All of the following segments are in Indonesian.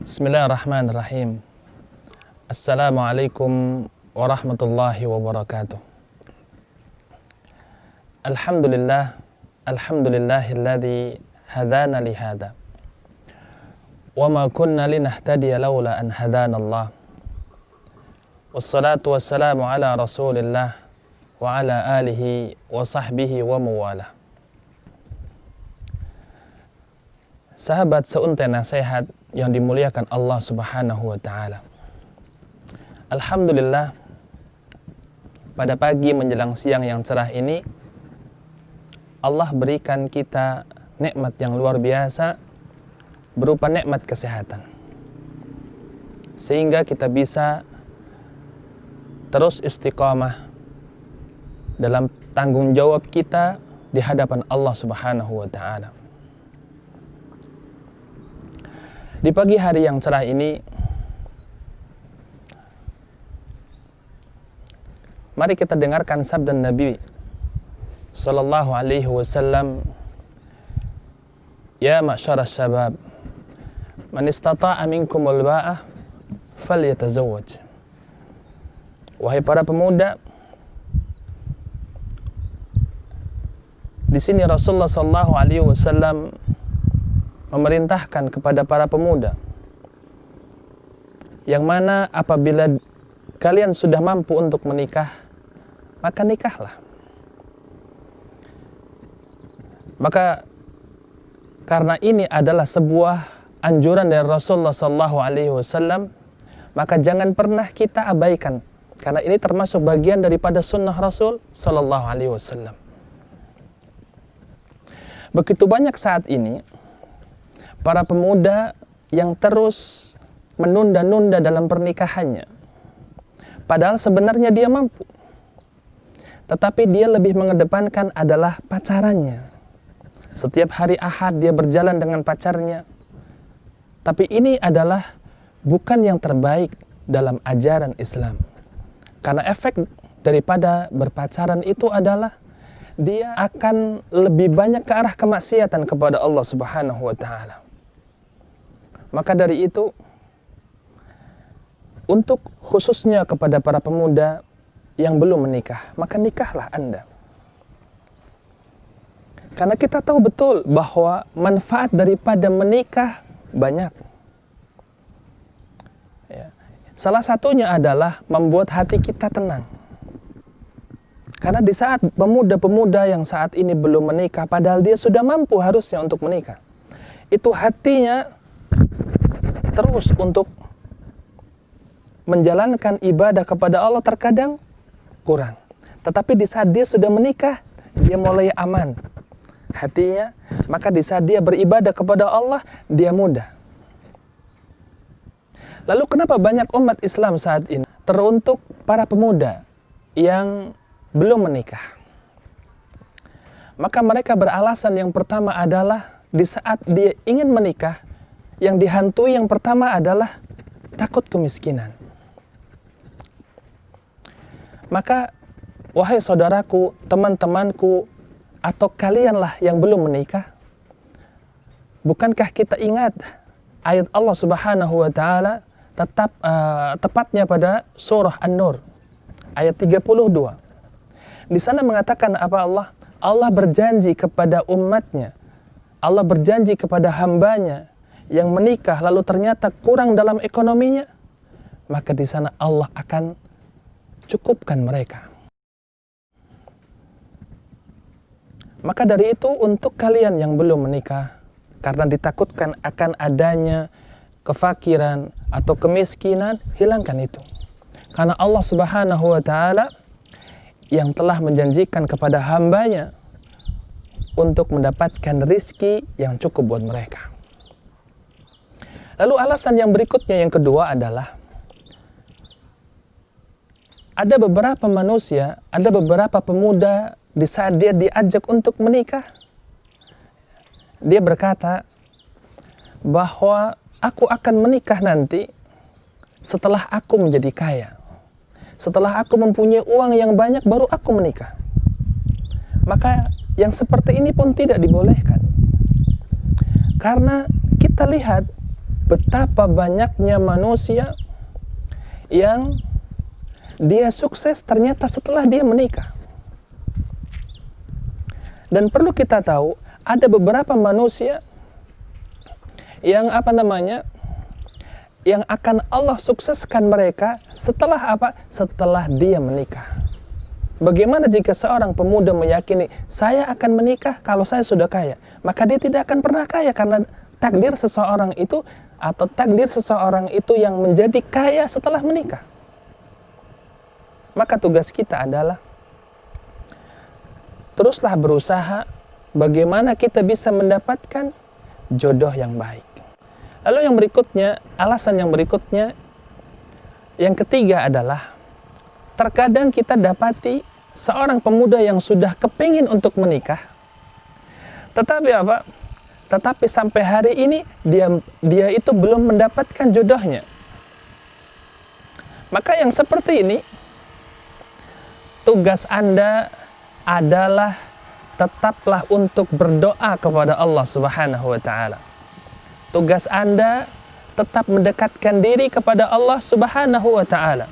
Bismillahirrahmanirrahim. Assalamualaikum warahmatullahi wabarakatuh. Alhamdulillahilladzi hadana lihada. Wa ma kunna linahtadiya laula an hadana Allah. Wassalatu wassalamu ala Rasulillah wa ala alihi wa sahbihi wa mawalah. Sahabat seuntai nasihat yang dimuliakan Allah Subhanahu wa taala. Alhamdulillah, pada pagi menjelang siang yang cerah ini Allah berikan kita nikmat yang luar biasa berupa nikmat kesehatan. Sehingga kita bisa terus istiqamah dalam tanggung jawab kita di hadapan Allah Subhanahu wa taala. Di pagi hari yang cerah ini, mari kita dengarkan sabda Nabi sallallahu alaihi wasallam, "Ya ma'syaras syabab, man istata'a minkumul ba'ah falyatazawwaj." Wahai para pemuda, di sini Rasulullah sallallahu alaihi wasallam memerintahkan kepada para pemuda yang mana apabila kalian sudah mampu untuk menikah, maka nikahlah. Maka karena ini adalah sebuah anjuran dari Rasulullah sallallahu alaihi wasallam, maka jangan pernah kita abaikan, karena ini termasuk bagian daripada sunnah Rasul sallallahu alaihi wasallam. Begitu banyak saat ini para pemuda yang terus menunda-nunda dalam pernikahannya. Padahal sebenarnya dia mampu. Tetapi dia lebih mengedepankan adalah pacarannya. Setiap hari Ahad dia berjalan dengan pacarnya. Tapi ini adalah bukan yang terbaik dalam ajaran Islam. Karena efek daripada berpacaran itu adalah dia akan lebih banyak ke arah kemaksiatan kepada Allah Subhanahu wa taala. Maka dari itu, untuk khususnya kepada para pemuda yang belum menikah, maka nikahlah Anda. Karena kita tahu betul bahwa manfaat daripada menikah banyak. Ya. Salah satunya adalah membuat hati kita tenang. Karena di saat pemuda-pemuda yang saat ini belum menikah, padahal dia sudah mampu harusnya untuk menikah, itu hatinya terus untuk menjalankan ibadah kepada Allah terkadang kurang. Tetapi di saat dia sudah menikah, dia mulai aman hatinya, maka di saat dia beribadah kepada Allah, dia mudah. Lalu kenapa banyak umat Islam saat ini teruntuk para pemuda yang belum menikah? Maka mereka beralasan yang pertama adalah di saat dia ingin menikah, yang dihantui yang pertama adalah takut kemiskinan. Maka wahai saudaraku, teman-temanku, atau kalianlah yang belum menikah, bukankah kita ingat ayat Allah Subhanahu wa taala tepatnya pada surah An-Nur ayat 32. Di sana mengatakan apa Allah? Allah berjanji kepada umatnya, Allah berjanji kepada hambanya yang menikah lalu ternyata kurang dalam ekonominya, maka di sana Allah akan cukupkan mereka. Maka dari itu untuk kalian yang belum menikah, karena ditakutkan akan adanya kefakiran atau kemiskinan, hilangkan itu. Karena Allah Subhanahu wa taala yang telah menjanjikan kepada hambanya untuk mendapatkan rizki yang cukup buat mereka. Lalu alasan yang berikutnya, yang kedua adalah ada beberapa manusia, ada beberapa pemuda di saat dia diajak untuk menikah, dia berkata bahwa aku akan menikah nanti setelah aku menjadi kaya. Setelah aku mempunyai uang yang banyak, baru aku menikah. Maka yang seperti ini pun tidak dibolehkan. Karena kita lihat betapa banyaknya manusia yang dia sukses ternyata setelah dia menikah. Dan perlu kita tahu, ada beberapa manusia yang yang akan Allah sukseskan mereka setelah apa? Setelah dia menikah. Bagaimana jika seorang pemuda meyakini, saya akan menikah kalau saya sudah kaya? Maka dia tidak akan pernah kaya, karena takdir seseorang itu atau takdir seseorang itu yang menjadi kaya setelah menikah. Maka tugas kita adalah teruslah berusaha bagaimana kita bisa mendapatkan jodoh yang baik. Lalu yang berikutnya, alasan yang berikutnya, yang ketiga adalah terkadang kita dapati seorang pemuda yang sudah kepingin untuk menikah, tetapi sampai hari ini dia itu belum mendapatkan jodohnya. Maka yang seperti ini, tugas Anda adalah tetaplah untuk berdoa kepada Allah Subhanahu wa Ta'ala. Tugas Anda tetap mendekatkan diri kepada Allah Subhanahu wa Ta'ala.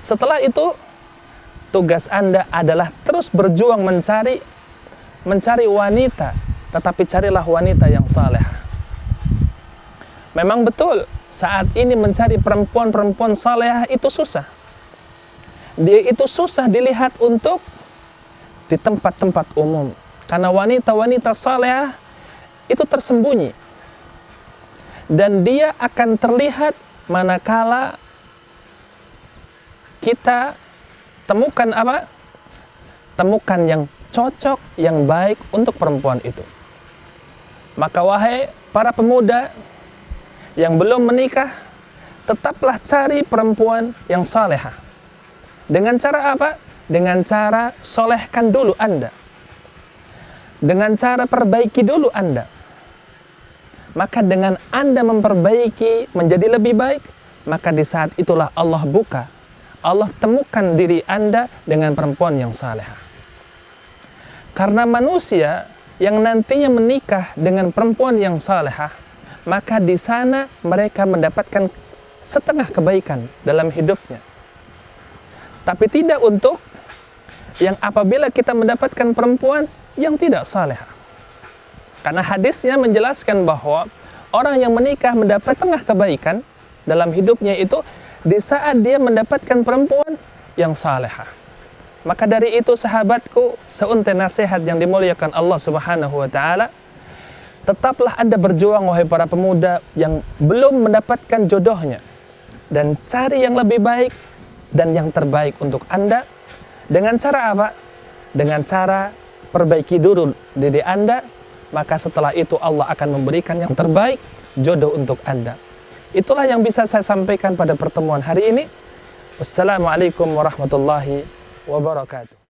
Setelah itu, tugas Anda adalah terus berjuang mencari wanita, tetapi carilah wanita yang salehah. Memang betul, saat ini mencari perempuan-perempuan salehah itu susah. Dia itu susah dilihat untuk di tempat-tempat umum, karena wanita-wanita salehah itu tersembunyi, dan dia akan terlihat manakala kita temukan temukan yang cocok, yang baik untuk perempuan itu. Maka wahai para pemuda yang belum menikah, tetaplah cari perempuan yang salehah. Dengan cara apa? Dengan cara solehkan dulu Anda, dengan cara perbaiki dulu Anda. Maka dengan Anda memperbaiki menjadi lebih baik, maka di saat itulah Allah buka, Allah temukan diri Anda dengan perempuan yang salehah. Karena manusia yang nantinya menikah dengan perempuan yang salehah, maka di sana mereka mendapatkan setengah kebaikan dalam hidupnya. Tapi tidak untuk yang apabila kita mendapatkan perempuan yang tidak salehah. Karena hadisnya menjelaskan bahwa orang yang menikah mendapat setengah kebaikan dalam hidupnya itu di saat dia mendapatkan perempuan yang salehah. Maka dari itu sahabatku, seuntai nasihat yang dimuliakan Allah Subhanahu wa Ta'ala, tetaplah Anda berjuang wahai para pemuda yang belum mendapatkan jodohnya, dan cari yang lebih baik dan yang terbaik untuk Anda. Dengan cara apa? Dengan cara perbaiki dulu diri Anda, maka setelah itu Allah akan memberikan yang terbaik, jodoh untuk Anda. Itulah yang bisa saya sampaikan pada pertemuan hari ini. Wassalamualaikum warahmatullahi wabarakatuh.